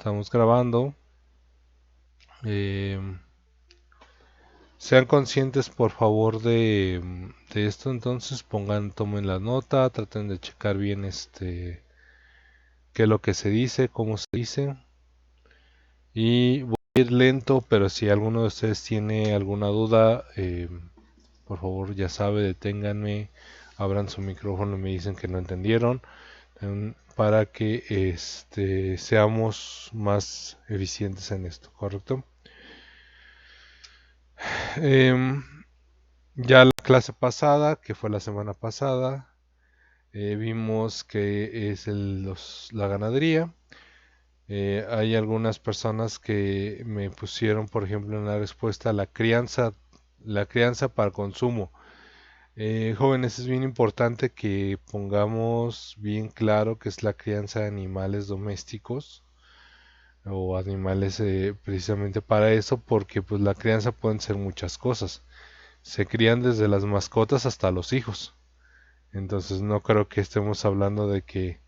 Estamos grabando. Sean conscientes, por favor, de esto. Entonces, tomen la nota, traten de checar bien qué es lo que se dice, cómo se dice. Y voy a ir lento, pero si alguno de ustedes tiene alguna duda, por favor, ya sabe, deténganme, abran su micrófono y me dicen que no entendieron, para que seamos más eficientes en esto, ¿correcto? Em, Ya la clase pasada, que fue la semana pasada, vimos que es la ganadería. Hay algunas personas que me pusieron, por ejemplo, en la respuesta la crianza para consumo. Jóvenes, es bien importante que pongamos bien claro que es la crianza de animales domésticos o animales precisamente para eso, porque pues la crianza pueden ser muchas cosas. Se crían desde las mascotas hasta los hijos. Entonces no creo que estemos hablando de que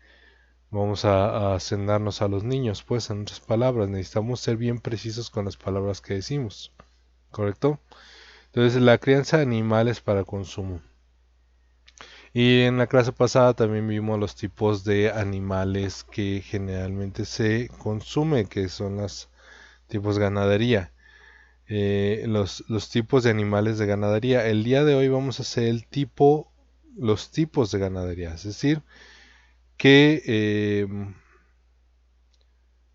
vamos a hacendarnos a los niños, pues en otras palabras, necesitamos ser bien precisos con las palabras que decimos, ¿correcto? Entonces la crianza de animales para consumo. Y en la clase pasada también vimos los tipos de animales que generalmente se consume, que son los tipos ganadería. Los tipos de animales de ganadería. El día de hoy vamos a hacer los tipos de ganadería, es decir,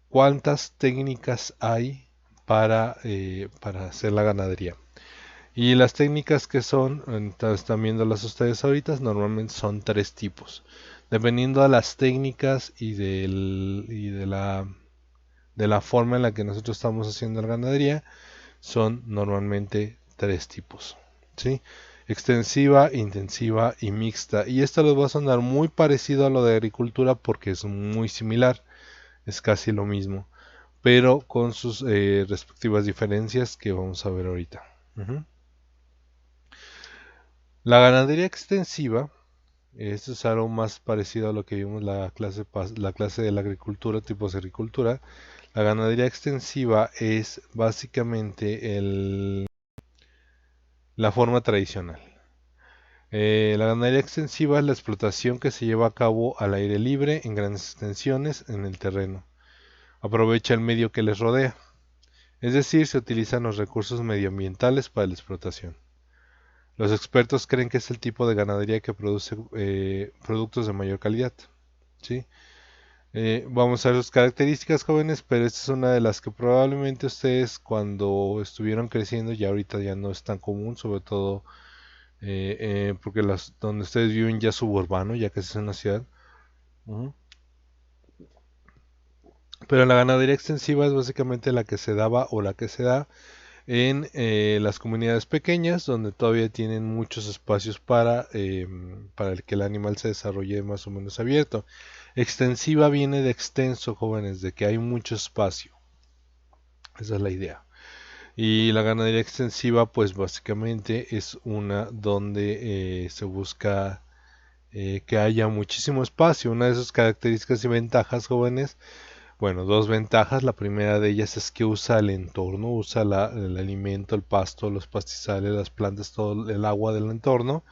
cuántas técnicas hay para hacer la ganadería. Y las técnicas que son, están viéndolas ustedes ahorita, normalmente son tres tipos. Dependiendo de las técnicas de la forma en la que nosotros estamos haciendo la ganadería, son normalmente tres tipos. ¿Sí? Extensiva, intensiva y mixta. Y esto les va a sonar muy parecido a lo de agricultura porque es muy similar. Es casi lo mismo, pero con sus respectivas diferencias que vamos a ver ahorita. Ujú. La ganadería extensiva, esto es algo más parecido a lo que vimos la clase de la agricultura, tipos de agricultura. La ganadería extensiva es básicamente la forma tradicional. La ganadería extensiva es la explotación que se lleva a cabo al aire libre en grandes extensiones en el terreno. Aprovecha el medio que les rodea. Es decir, se utilizan los recursos medioambientales para la explotación. Los expertos creen que es el tipo de ganadería que produce productos de mayor calidad. ¿Sí? Vamos a ver sus características, jóvenes, pero esta es una de las que probablemente ustedes cuando estuvieron creciendo ya ahorita ya no es tan común, sobre todo porque donde ustedes viven ya es suburbano, ya que es una ciudad. Ujú. Pero la ganadería extensiva es básicamente la que se daba o la que se da en las comunidades pequeñas donde todavía tienen muchos espacios para el que el animal se desarrolle más o menos abierto. Extensiva viene de extenso, jóvenes, de que hay mucho espacio. Esa es la idea. Y la ganadería extensiva, pues básicamente es una donde se busca que haya muchísimo espacio. Una de sus características y ventajas, jóvenes, bueno, dos ventajas. La primera de ellas es que usa el entorno, usa el alimento, el pasto, los pastizales, las plantas, todo el agua del entorno.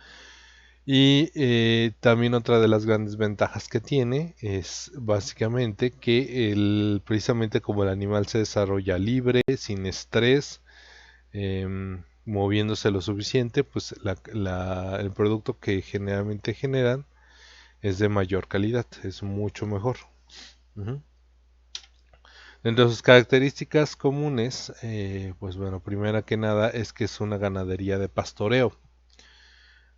Y también otra de las grandes ventajas que tiene es básicamente que precisamente como el animal se desarrolla libre, sin estrés, moviéndose lo suficiente, pues el producto que generalmente generan es de mayor calidad, es mucho mejor. Ujú. Entre sus características comunes, pues bueno, primera que nada es que es una ganadería de pastoreo.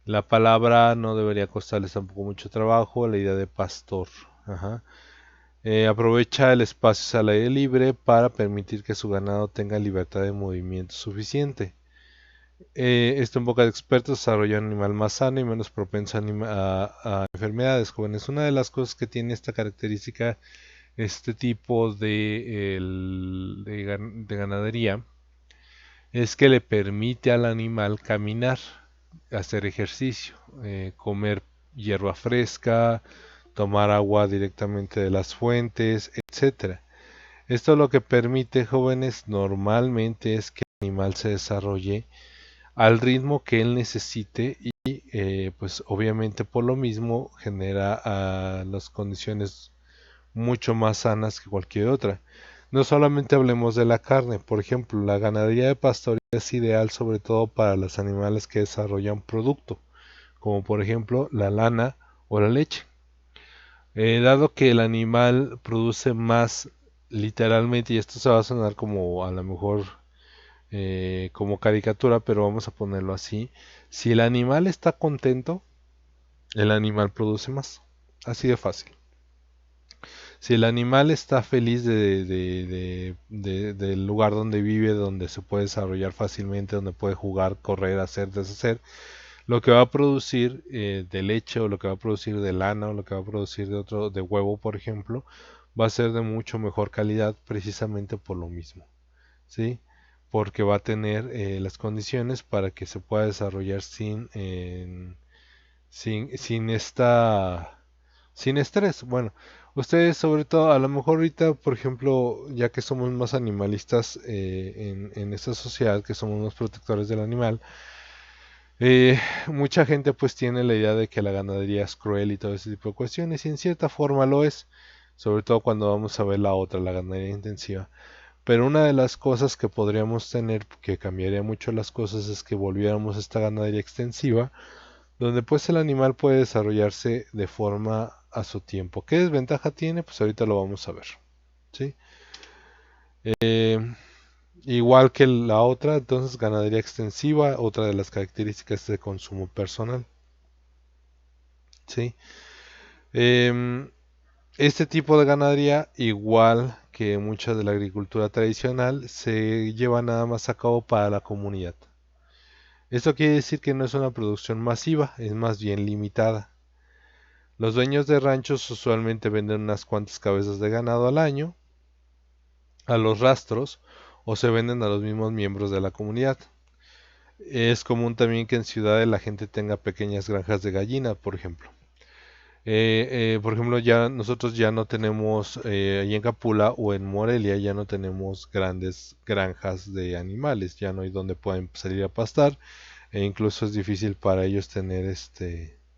La palabra no debería costarles tampoco mucho trabajo, la idea de pastor. Ajá. Aprovecha el espacio al aire libre para permitir que su ganado tenga libertad de movimiento suficiente. Esto en boca de expertos desarrolla un animal más sano y menos propenso a enfermedades, jóvenes. Una de las cosas que tiene esta característica, este tipo de ganadería, es que le permite al animal caminar, hacer ejercicio, comer hierba fresca, tomar agua directamente de las fuentes, etcétera. Esto lo que permite, jóvenes, normalmente es que el animal se desarrolle al ritmo que él necesite y pues obviamente por lo mismo genera las condiciones mucho más sanas que cualquier otra. No solamente hablemos de la carne, por ejemplo, la ganadería de pastoreo es ideal sobre todo para los animales que desarrollan producto, como por ejemplo la lana o la leche. Dado que el animal produce más literalmente, y esto se va a sonar como a lo mejor como caricatura, pero vamos a ponerlo así, si el animal está contento, el animal produce más. Así de fácil. Si el animal está feliz del lugar donde vive, donde se puede desarrollar fácilmente, donde puede jugar, correr, hacer, deshacer, lo que va a producir de leche o lo que va a producir de lana o lo que va a producir de huevo, por ejemplo, va a ser de mucho mejor calidad precisamente por lo mismo, ¿sí? Porque va a tener las condiciones para que se pueda desarrollar sin estrés. Bueno, ustedes sobre todo, a lo mejor ahorita, por ejemplo, ya que somos más animalistas en esta sociedad, que somos más protectores del animal, mucha gente pues tiene la idea de que la ganadería es cruel y todo ese tipo de cuestiones, y en cierta forma lo es, sobre todo cuando vamos a ver la otra, la ganadería intensiva. Pero una de las cosas que podríamos tener, que cambiaría mucho las cosas, es que volviéramos a esta ganadería extensiva, donde pues el animal puede desarrollarse de forma a su tiempo. ¿Qué desventaja tiene? Pues ahorita lo vamos a ver, ¿sí? Eh, Igual que la otra, entonces ganadería extensiva, otra de las características de consumo personal, ¿sí? Em, este tipo de ganadería, igual que mucha de la agricultura tradicional, se lleva nada más a cabo para la comunidad. Esto quiere decir que no es una producción masiva, es más bien limitada. Los dueños de ranchos usualmente venden unas cuantas cabezas de ganado al año, a los rastros, o se venden a los mismos miembros de la comunidad. Es común también que en ciudades la gente tenga pequeñas granjas de gallina, por ejemplo. Por ejemplo, ya nosotros ya no tenemos, ahí en Capula o en Morelia, ya no tenemos grandes granjas de animales, ya no hay donde puedan salir a pastar, e incluso es difícil para ellos tener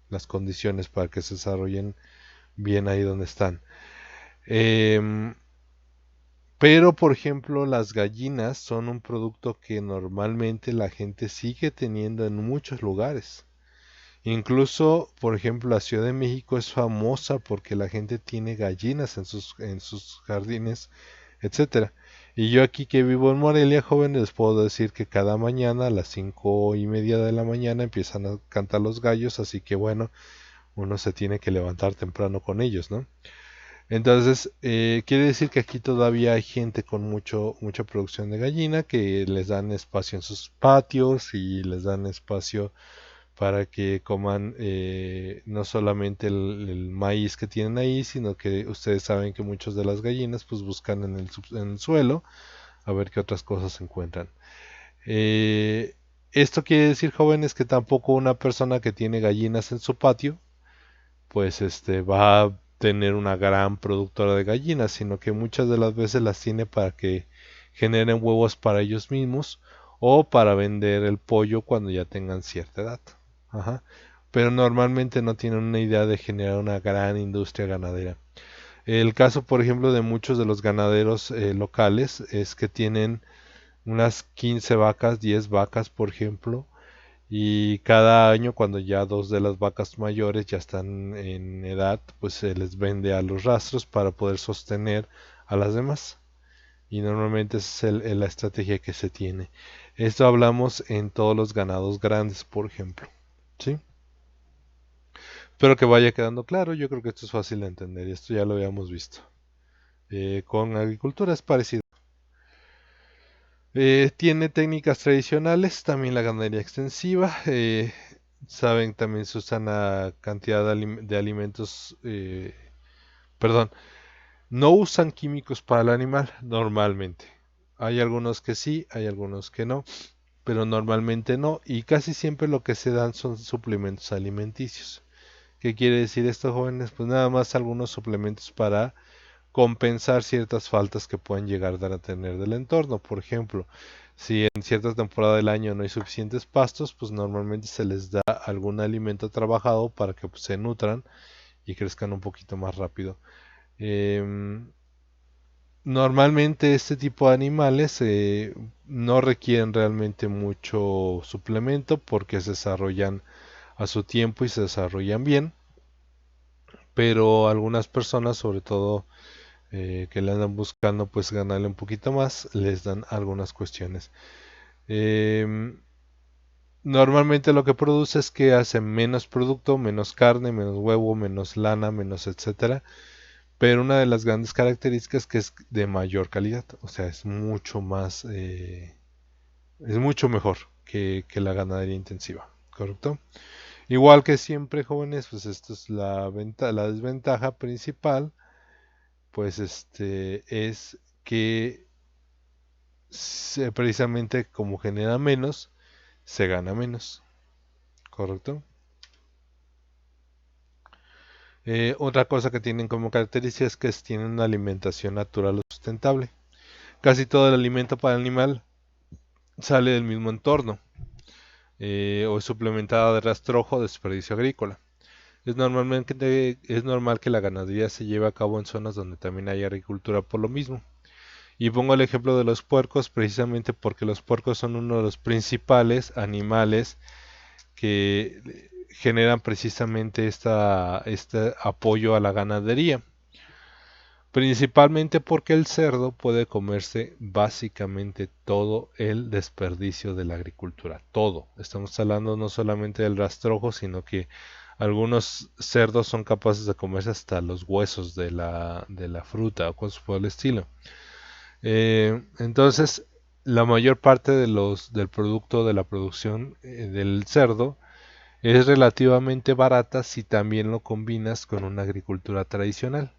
las condiciones para que se desarrollen bien ahí donde están. Em, pero, por ejemplo, las gallinas son un producto que normalmente la gente sigue teniendo en muchos lugares. Incluso, por ejemplo, la Ciudad de México es famosa porque la gente tiene gallinas en sus jardines, etcétera. Y yo aquí que vivo en Morelia, jóvenes, les puedo decir que cada mañana a las 5:30 de la mañana empiezan a cantar los gallos, así que bueno, uno se tiene que levantar temprano con ellos, ¿no? Entonces, quiere decir que aquí todavía hay gente con mucha producción de gallina que les dan espacio en sus patios y les dan espacio para que coman no solamente el maíz que tienen ahí, sino que ustedes saben que muchas de las gallinas pues buscan en el suelo a ver qué otras cosas encuentran. Eh, Esto quiere decir, jóvenes, que tampoco una persona que tiene gallinas en su patio pues va a tener una gran productora de gallinas, sino que muchas de las veces las tiene para que generen huevos para ellos mismos o para vender el pollo cuando ya tengan cierta edad. Ajá. Pero normalmente no tienen una idea de generar una gran industria ganadera. El caso, por ejemplo, de muchos de los ganaderos locales es que tienen unas 15 vacas, 10 vacas, por ejemplo, y cada año, cuando ya dos de las vacas mayores ya están en edad, pues se les vende a los rastros para poder sostener a las demás. Y normalmente esa es la estrategia que se tiene. Esto hablamos en todos los ganados grandes, por ejemplo. ¿Sí? Espero que vaya quedando claro. Yo creo que esto es fácil de entender y esto ya lo habíamos visto. Con agricultura es parecido. Tiene técnicas tradicionales, también la ganadería extensiva. Saben, también se usan a cantidad de alimentos, perdón, no usan químicos para el animal normalmente. Hay algunos que sí, hay algunos que no, pero normalmente no. Y casi siempre lo que se dan son suplementos alimenticios. ¿Qué quiere decir esto, jóvenes? Pues nada más algunos suplementos para compensar ciertas faltas que pueden llegar a tener del entorno. Por ejemplo, si en cierta temporada del año no hay suficientes pastos, pues normalmente se les da algún alimento trabajado para que pues, se nutran y crezcan un poquito más rápido. Em, Normalmente este tipo de animales no requieren realmente mucho suplemento porque se desarrollan a su tiempo y se desarrollan bien, pero algunas personas, sobre todo que le andan buscando pues ganarle un poquito más, les dan algunas cuestiones. Em, Normalmente lo que produce es que hace menos producto, menos carne, menos huevo, menos lana, menos etcétera. Pero una de las grandes características es que es de mayor calidad, o sea, es mucho más, es mucho mejor que la ganadería intensiva, ¿correcto? Igual que siempre, jóvenes, pues esto es la desventaja principal, pues es que precisamente como genera menos, se gana menos, ¿correcto? Otra cosa que tienen como característica es que tienen una alimentación natural o sustentable. Casi todo el alimento para el animal sale del mismo entorno o es suplementada de rastrojo o desperdicio agrícola. Es normal que la ganadería se lleve a cabo en zonas donde también hay agricultura por lo mismo. Y pongo el ejemplo de los puercos precisamente porque los puercos son uno de los principales animales que generan precisamente este apoyo a la ganadería. Principalmente porque el cerdo puede comerse básicamente todo el desperdicio de la agricultura, todo. Estamos hablando no solamente del rastrojo, sino que algunos cerdos son capaces de comerse hasta los huesos de la fruta o cosas por el estilo. Entonces, la mayor parte del producto de la producción del cerdo es relativamente barata si también lo combinas con una agricultura tradicional.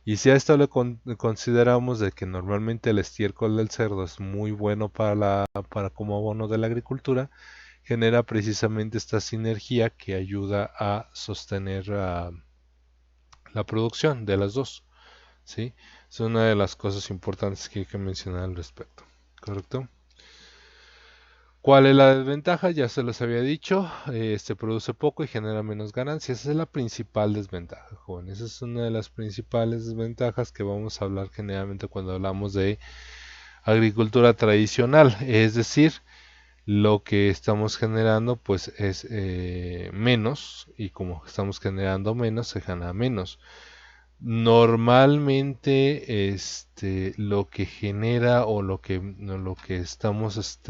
Y si a esto le consideramos de que normalmente el estiércol del cerdo es muy bueno para como abono de la agricultura, genera precisamente esta sinergia que ayuda a sostener la producción de las dos, ¿sí? Es una de las cosas importantes que hay que mencionar al respecto, ¿correcto? ¿Cuál es la desventaja? Ya se los había dicho, este produce poco y genera menos ganancias. Esa es la principal desventaja, jóvenes. Esa es una de las principales desventajas que vamos a hablar generalmente cuando hablamos de agricultura tradicional. Es decir, lo que estamos generando pues es menos y como estamos generando menos, se gana menos. Normalmente lo que genera o lo que estamos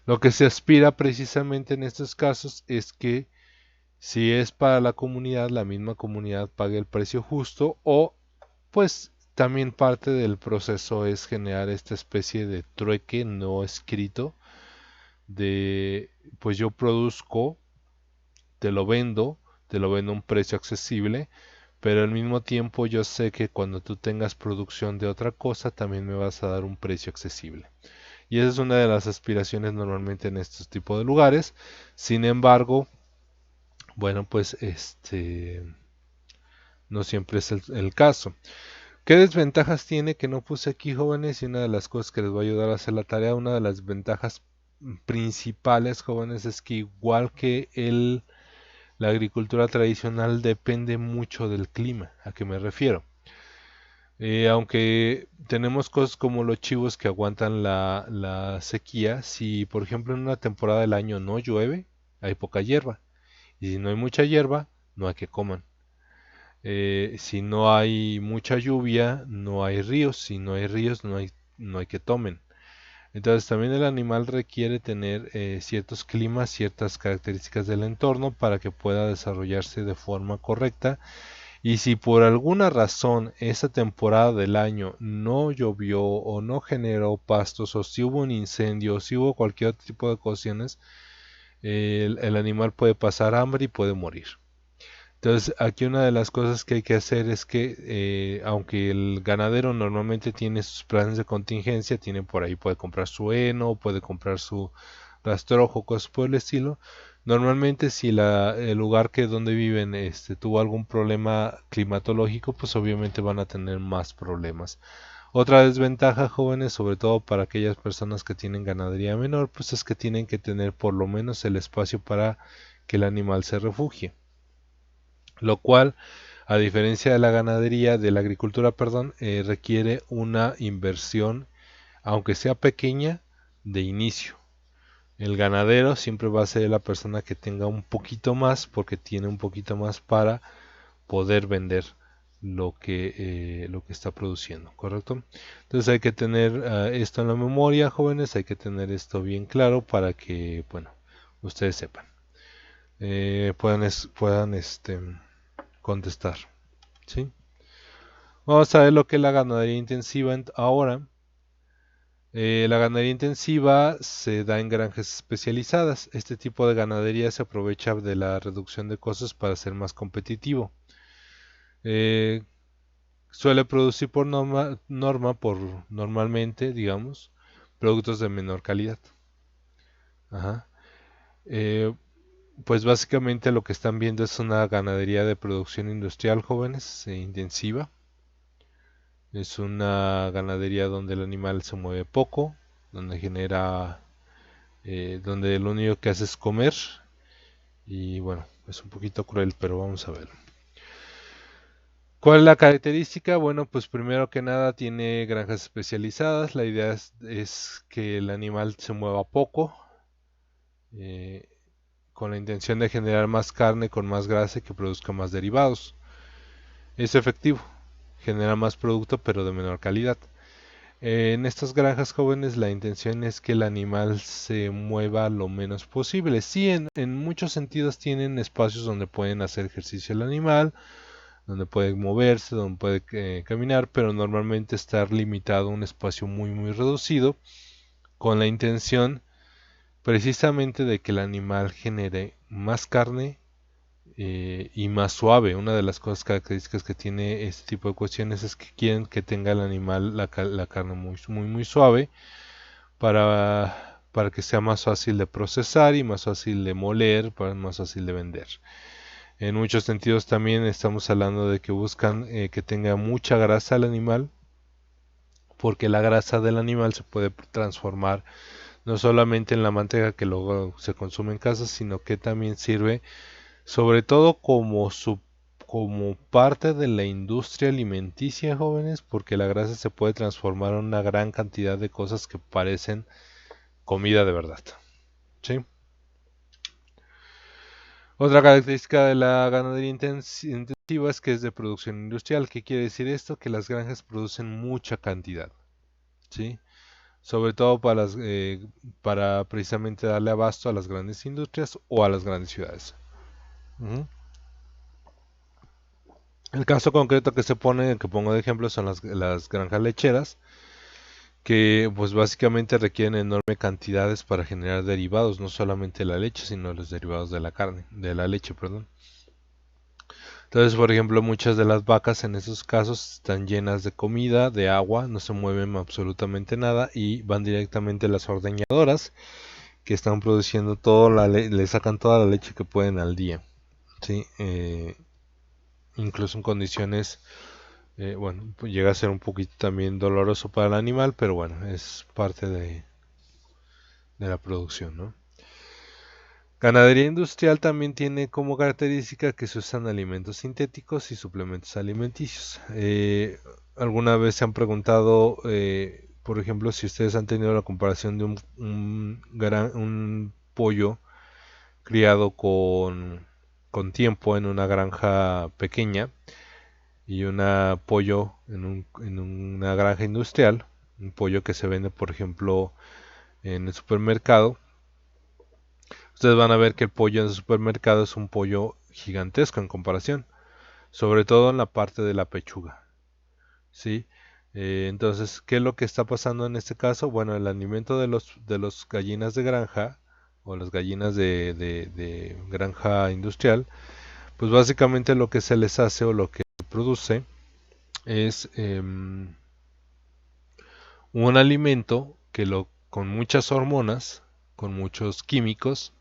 lo que se aspira precisamente en estos casos es que si es para la misma comunidad pague el precio justo o pues también parte del proceso es generar esta especie de trueque no escrito de pues yo produzco, te lo vendo, te lo vendo a un precio accesible, pero al mismo tiempo yo sé que cuando tú tengas producción de otra cosa también me vas a dar un precio accesible. Y esa es una de las aspiraciones normalmente en estos tipos de lugares. Sin embargo, bueno, pues no siempre es el caso. ¿Qué desventajas tiene que no puse aquí, jóvenes? Y una de las cosas que les va a ayudar a hacer la tarea, una de las ventajas principales, jóvenes, es que igual que la agricultura tradicional depende mucho del clima. ¿A qué me refiero? Aunque tenemos cosas como los chivos que aguantan la sequía, si por ejemplo en una temporada del año no llueve, hay poca hierba. Y si no hay mucha hierba, no hay que coman. Si no hay mucha lluvia, no hay ríos. Si no hay ríos, no hay que tomen. Entonces también el animal requiere tener ciertos climas, ciertas características del entorno para que pueda desarrollarse de forma correcta. Y si por alguna razón esa temporada del año no llovió o no generó pastos o si hubo un incendio o si hubo cualquier otro tipo de cuestiones, el animal puede pasar hambre y puede morir. Entonces, aquí una de las cosas que hay que hacer es que, aunque el ganadero normalmente tiene sus planes de contingencia, tiene por ahí, puede comprar su heno, puede comprar su rastrojo, cosas por el estilo, Normalmente si el lugar que donde viven tuvo algún problema climatológico, pues obviamente van a tener más problemas. Otra desventaja, jóvenes, sobre todo para aquellas personas que tienen ganadería menor, pues es que tienen que tener por lo menos el espacio para que el animal se refugie, lo cual, a diferencia de la ganadería, de la agricultura, perdón, requiere una inversión, aunque sea pequeña, de inicio. El ganadero siempre va a ser la persona que tenga un poquito más porque tiene un poquito más para poder vender lo que está produciendo, ¿correcto? Entonces hay que tener esto en la memoria, jóvenes, hay que tener esto bien claro para que, bueno, ustedes sepan, puedan contestar, ¿sí? Vamos a ver lo que es la ganadería intensiva ahora. La ganadería intensiva se da en granjas especializadas. Este tipo de ganadería se aprovecha de la reducción de costos para ser más competitivo. Eh, Suele producir por normalmente, digamos, productos de menor calidad. Ajá. Eh, pues básicamente lo que están viendo es una ganadería de producción industrial, jóvenes, intensiva. Es una ganadería donde el animal se mueve poco, donde donde lo único que hace es comer. Y bueno, es un poquito cruel, pero vamos a ver. ¿Cuál es la característica? Bueno, pues primero que nada tiene granjas especializadas. La idea es que el animal se mueva poco, eh, con la intención de generar más carne con más grasa y que produzca más derivados. Es efectivo, genera más producto pero de menor calidad. En estas granjas jóvenes la intención es que el animal se mueva lo menos posible. Sí, en muchos sentidos tienen espacios donde pueden hacer ejercicio el animal, donde puede moverse, donde puede caminar, pero normalmente estar limitado a un espacio muy reducido con la intención precisamente de que el animal genere más carne y más suave. Una de las cosas características que tiene este tipo de cuestiones es que quieren que tenga el animal la carne muy suave para que sea más fácil de procesar y más fácil de moler, más fácil de vender. En muchos sentidos también estamos hablando de que buscan que tenga mucha grasa el animal, porque la grasa del animal se puede transformar no solamente en la manteca que luego se consume en casa, sino que también sirve sobre todo como parte de la industria alimenticia, jóvenes, porque la grasa se puede transformar en una gran cantidad de cosas que parecen comida de verdad. ¿Sí? Otra característica de la ganadería intensiva es que es de producción industrial. ¿Qué quiere decir esto? Que las granjas producen mucha cantidad, ¿sí? Sobre todo para precisamente darle abasto a las grandes industrias o a las grandes ciudades. Ujú. El caso concreto que pongo de ejemplo son las granjas lecheras, que pues básicamente requieren enormes cantidades para generar derivados, no solamente la leche, sino los derivados de la carne, de la leche, perdón. Entonces, por ejemplo, muchas de las vacas en esos casos están llenas de comida, de agua, no se mueven absolutamente nada y van directamente a las ordeñadoras que están produciendo le sacan toda la leche que pueden al día, ¿sí? Incluso en condiciones, bueno, pues llega a ser un poquito también doloroso para el animal, pero bueno, es parte de la producción, ¿no? Ganadería industrial también tiene como característica que se usan alimentos sintéticos y suplementos alimenticios. ¿Alguna vez se han preguntado, por ejemplo, si ustedes han tenido la comparación de un pollo criado con tiempo en una granja pequeña y un pollo en una granja industrial? Un pollo que se vende, por ejemplo, en el supermercado. Ustedes van a ver que el pollo en el supermercado es un pollo gigantesco en comparación, sobre todo en la parte de la pechuga, ¿sí? Entonces, ¿qué es lo que está pasando en este caso? Bueno, el alimento de los gallinas de granja o las gallinas de granja industrial, pues básicamente lo que se les hace o lo que produce es un alimento con muchas hormonas, con muchos químicos,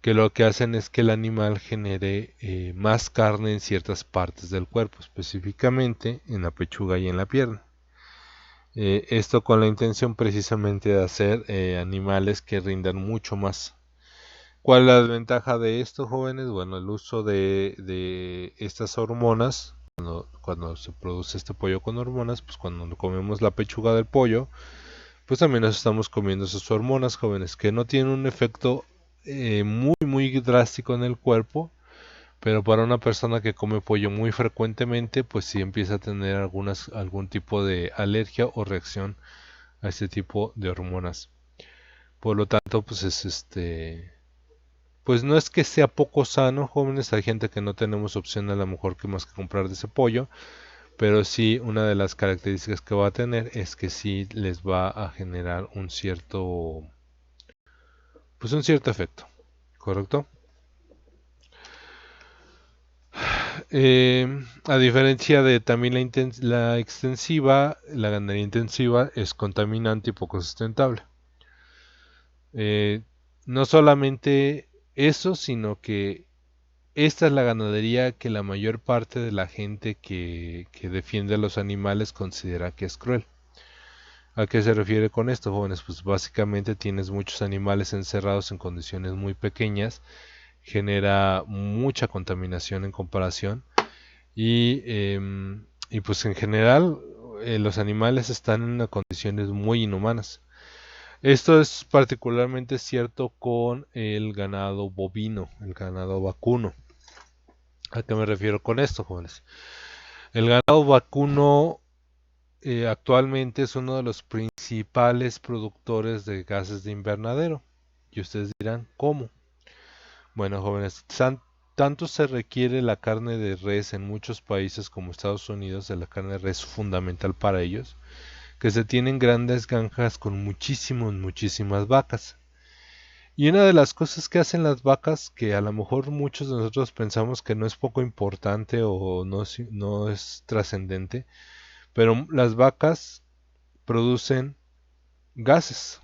que lo que hacen es que el animal genere más carne en ciertas partes del cuerpo, específicamente en la pechuga y en la pierna. Esto con la intención precisamente de hacer animales que rindan mucho más. ¿Cuál es la desventaja de esto, jóvenes? Bueno, el uso de estas hormonas, cuando se produce este pollo con hormonas, pues cuando comemos la pechuga del pollo, pues también nos estamos comiendo esas hormonas, jóvenes, que no tienen un efecto muy drástico en el cuerpo, pero para una persona que come pollo muy frecuentemente, pues sí empieza a tener algún tipo de alergia o reacción a este tipo de hormonas. Por lo tanto, pues pues no es que sea poco sano, jóvenes, hay gente que no tenemos opción a lo mejor que más que comprar de ese pollo, pero sí una de las características que va a tener es que sí les va a generar pues un cierto efecto, ¿correcto? A diferencia de también la extensiva, la ganadería intensiva es contaminante y poco sustentable. Eh, no solamente eso, sino que esta es la ganadería que la mayor parte de la gente que defiende a los animales considera que es cruel. ¿A qué se refiere con esto, jóvenes? Pues básicamente tienes muchos animales encerrados en condiciones muy pequeñas, genera mucha contaminación en comparación y pues en general los animales están en condiciones muy inhumanas. Esto es particularmente cierto con el ganado bovino, el ganado vacuno. ¿A qué me refiero con esto, jóvenes? El ganado vacuno actualmente es uno de los principales productores de gases de invernadero. Y ustedes dirán, ¿cómo? Bueno, jóvenes, tanto se requiere la carne de res en muchos países como Estados Unidos, de la carne de res fundamental para ellos, que se tienen grandes granjas con muchísimas vacas. Y una de las cosas que hacen las vacas, que a lo mejor muchos de nosotros pensamos que no es poco importante o no es trascendente, pero las vacas producen gases,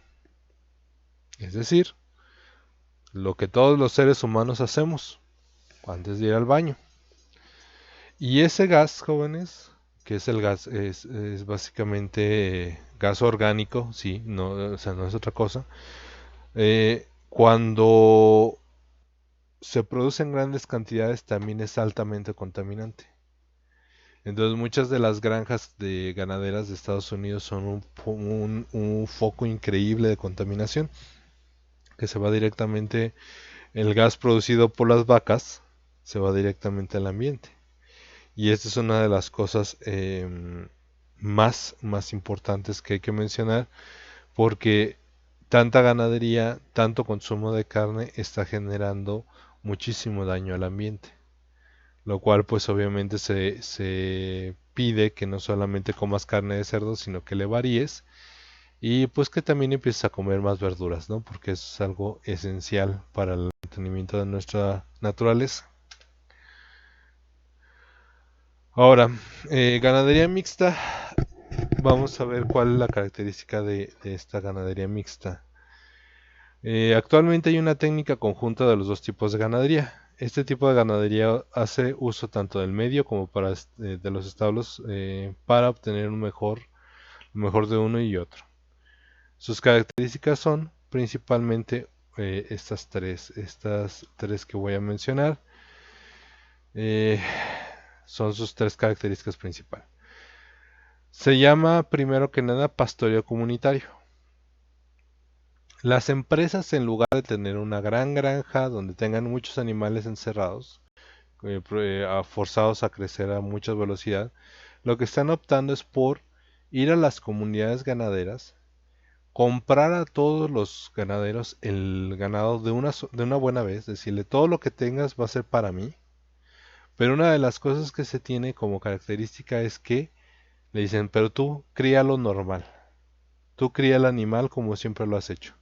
es decir, lo que todos los seres humanos hacemos antes de ir al baño. Y ese gas, jóvenes, que es el gas, es básicamente gas orgánico, sí, no, o sea, no es otra cosa. Cuando se produce en grandes cantidades también es altamente contaminante. Entonces muchas de las granjas de ganaderas de Estados Unidos son un foco increíble de contaminación, que se va directamente, el gas producido por las vacas se va directamente al ambiente. Y esta es una de las cosas más importantes que hay que mencionar, porque tanta ganadería, tanto consumo de carne está generando muchísimo daño al ambiente. Lo cual pues obviamente se pide que no solamente comas carne de cerdo, sino que le varíes y pues que también empieces a comer más verduras, ¿no? Porque eso es algo esencial para el mantenimiento de nuestra naturaleza. Ahora, ganadería mixta, vamos a ver cuál es la característica de esta ganadería mixta. Actualmente hay una técnica conjunta de los dos tipos de ganadería. Este tipo de ganadería hace uso tanto del medio como de los establos para obtener lo mejor de uno y otro. Sus características son principalmente estas tres que voy a mencionar. Eh, son sus tres características principales. Se llama primero que nada pastoreo comunitario. Las empresas, en lugar de tener una gran granja donde tengan muchos animales encerrados, forzados a crecer a mucha velocidad, lo que están optando es por ir a las comunidades ganaderas, comprar a todos los ganaderos el ganado de una buena vez, decirle todo lo que tengas va a ser para mí, pero una de las cosas que se tiene como característica es que le dicen, pero tú cría lo normal, tú cría el animal como siempre lo has hecho.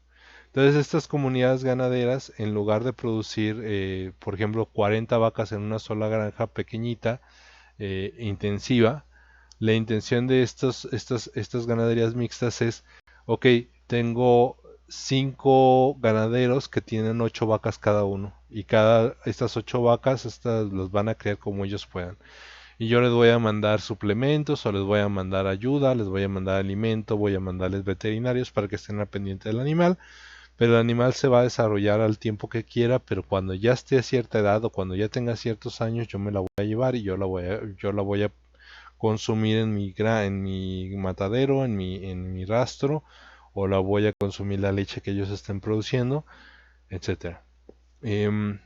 Entonces estas comunidades ganaderas, en lugar de producir, por ejemplo, 40 vacas en una sola granja pequeñita, intensiva, la intención de estas ganaderías mixtas es, ok, tengo 5 ganaderos que tienen 8 vacas cada uno. Y estas 8 vacas, estas los van a criar como ellos puedan. Y yo les voy a mandar suplementos o les voy a mandar ayuda, les voy a mandar alimento, voy a mandarles veterinarios para que estén al pendiente del animal. Pero el animal se va a desarrollar al tiempo que quiera, pero cuando ya esté a cierta edad o cuando ya tenga ciertos años, yo me la voy a llevar y yo la voy a consumir en mi matadero, en mi rastro, o la voy a consumir la leche que ellos estén produciendo, etcétera. Em,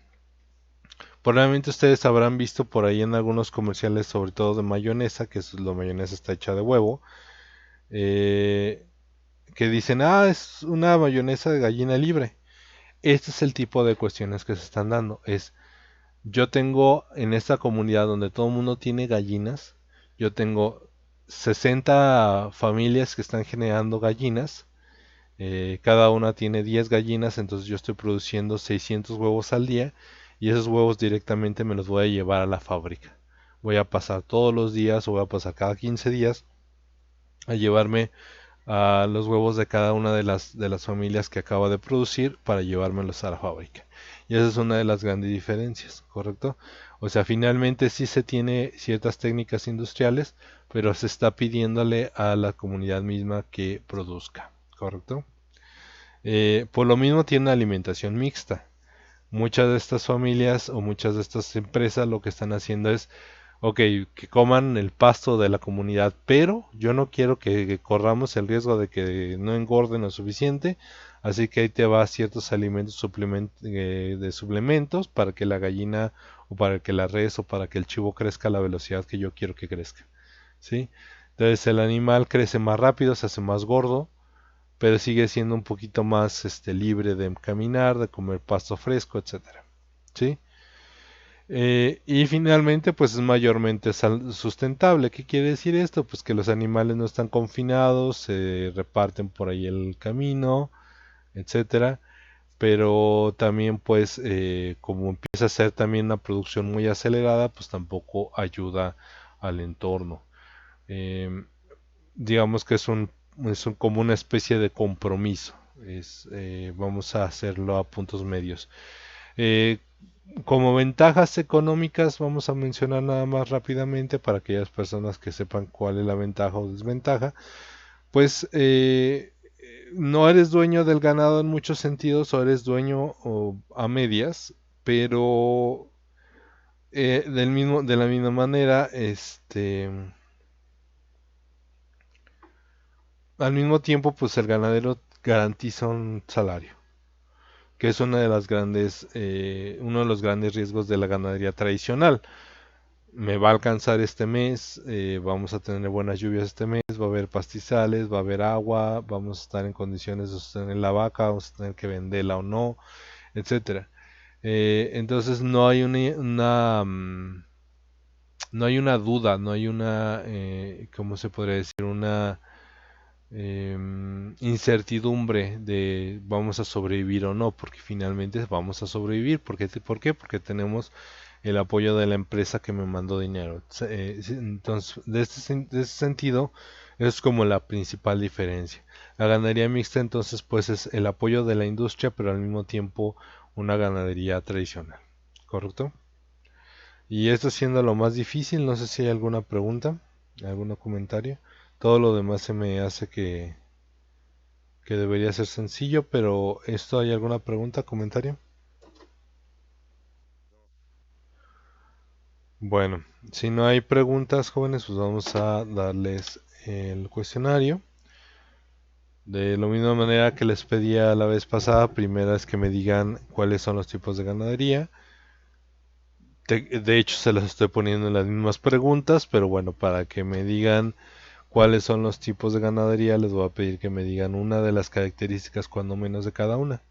Probablemente ustedes habrán visto por ahí en algunos comerciales, sobre todo de mayonesa, que la mayonesa está hecha de huevo, eh, que dicen, es una mayonesa de gallina libre. Este es el tipo de cuestiones que se están dando. Yo tengo en esta comunidad donde todo el mundo tiene gallinas, yo tengo 60 familias que están generando gallinas, cada una tiene 10 gallinas, entonces yo estoy produciendo 600 huevos al día y esos huevos directamente me los voy a llevar a la fábrica. Voy a pasar todos los días o voy a pasar cada 15 días a llevarme a los huevos de cada una de las familias que acaba de producir para llevármelos a la fábrica. Y esa es una de las grandes diferencias, ¿correcto? O sea, finalmente sí se tiene ciertas técnicas industriales, pero se está pidiéndole a la comunidad misma que produzca, ¿correcto? Por lo mismo tiene alimentación mixta. Muchas de estas familias o muchas de estas empresas lo que están haciendo es, ok, que coman el pasto de la comunidad, pero yo no quiero que corramos el riesgo de que no engorden lo suficiente, así que ahí te va ciertos alimentos de suplementos para que la gallina o para que la res o para que el chivo crezca a la velocidad que yo quiero que crezca, ¿sí? Entonces el animal crece más rápido, se hace más gordo, pero sigue siendo un poquito más libre de caminar, de comer pasto fresco, etcétera, ¿sí? Y finalmente, pues es mayormente sustentable. ¿Qué quiere decir esto? Pues que los animales no están confinados, se reparten por ahí el camino, etcétera. Pero también, pues, como empieza a ser también una producción muy acelerada, pues tampoco ayuda al entorno. Em, digamos que como una especie de compromiso. Vamos a hacerlo a puntos medios. Eh, Como ventajas económicas, vamos a mencionar nada más rápidamente para aquellas personas que sepan cuál es la ventaja o desventaja. Pues no eres dueño del ganado en muchos sentidos, o eres dueño a medias, pero de la misma manera, al mismo tiempo, pues el ganadero garantiza un salario, que es uno de los grandes riesgos de la ganadería tradicional. Me va a alcanzar este mes, vamos a tener buenas lluvias este mes, va a haber pastizales, va a haber agua, vamos a estar en condiciones de sostener la vaca, vamos a tener que venderla o no, etcétera. Entonces no hay una duda, no hay ¿cómo se podría decir? Una incertidumbre de vamos a sobrevivir o no, porque finalmente vamos a sobrevivir. ¿Por qué? Porque tenemos el apoyo de la empresa que me mandó dinero. Entonces, de ese sentido, es como la principal diferencia. La ganadería mixta, entonces, pues es el apoyo de la industria, pero al mismo tiempo una ganadería tradicional. ¿Correcto? Y esto siendo lo más difícil, no sé si hay alguna pregunta, algún comentario. Todo lo demás se me hace que debería ser sencillo, pero ¿esto hay alguna pregunta, comentario? Bueno, si no hay preguntas, jóvenes, pues vamos a darles el cuestionario. De la misma manera que les pedía la vez pasada, primera es que me digan cuáles son los tipos de ganadería. De hecho, se las estoy poniendo en las mismas preguntas, pero bueno, para que me digan cuáles son los tipos de ganadería, les voy a pedir que me digan una de las características, cuando menos, de cada una.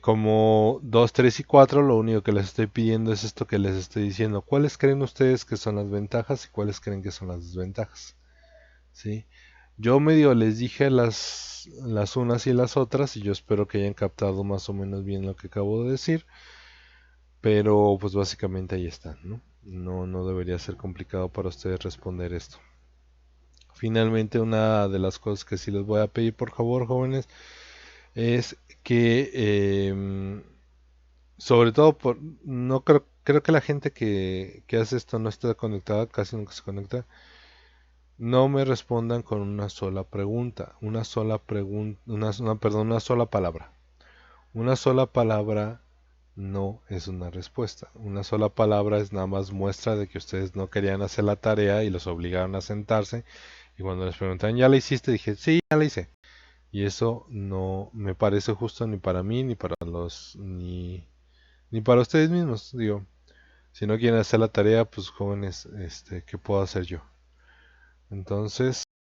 Como 2, 3 y 4, lo único que les estoy pidiendo es esto que les estoy diciendo. ¿Cuáles creen ustedes que son las ventajas y cuáles creen que son las desventajas? ¿Sí? Yo medio les dije las unas y las otras y yo espero que hayan captado más o menos bien lo que acabo de decir, pero pues básicamente ahí están, ¿no? No debería ser complicado para ustedes responder esto. Finalmente, una de las cosas que sí les voy a pedir, por favor, jóvenes, es que, sobre todo, no creo que la gente que hace esto no está conectada, casi nunca se conecta. No me respondan con una sola pregunta, una sola pregunta, perdón, una sola palabra. Una sola palabra no es una respuesta. Una sola palabra es nada más muestra de que ustedes no querían hacer la tarea y los obligaron a sentarse. Y cuando les preguntan, ¿ya la hiciste? Dije, sí, ya la hice. Y eso no me parece justo ni para mí, ni para ustedes mismos. Digo, si no quieren hacer la tarea, pues jóvenes, ¿qué puedo hacer yo? Entonces,